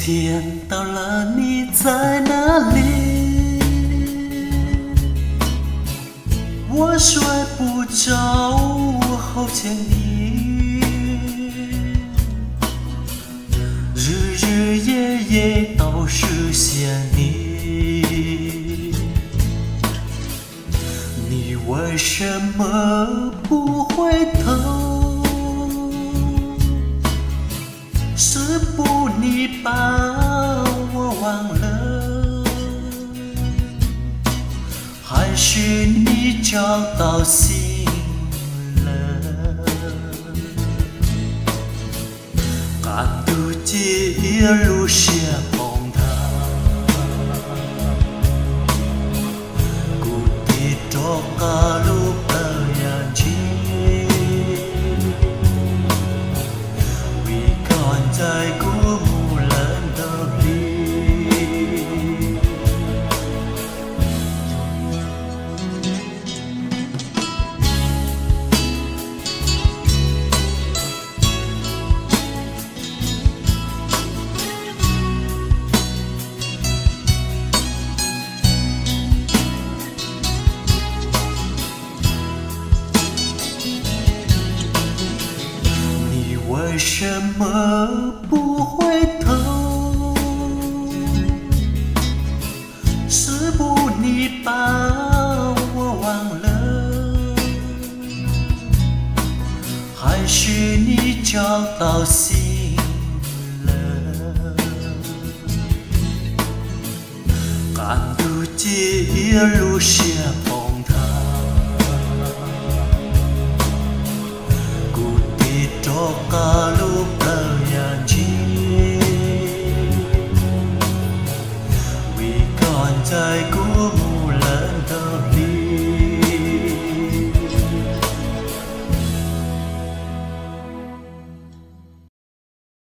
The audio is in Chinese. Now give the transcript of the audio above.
天到了，你在哪里？我睡不着，好想你，日日夜夜都是想你。你为什么不回头？是不你把我忘了，还是你找到新了？赶渡街路上风涛，古地中个路的眼睛。在古木兰的里，你为什么不回头？是不你把我忘了，还是你找到新了？赶渡街路上风涛，古地中个路的眼睛。在古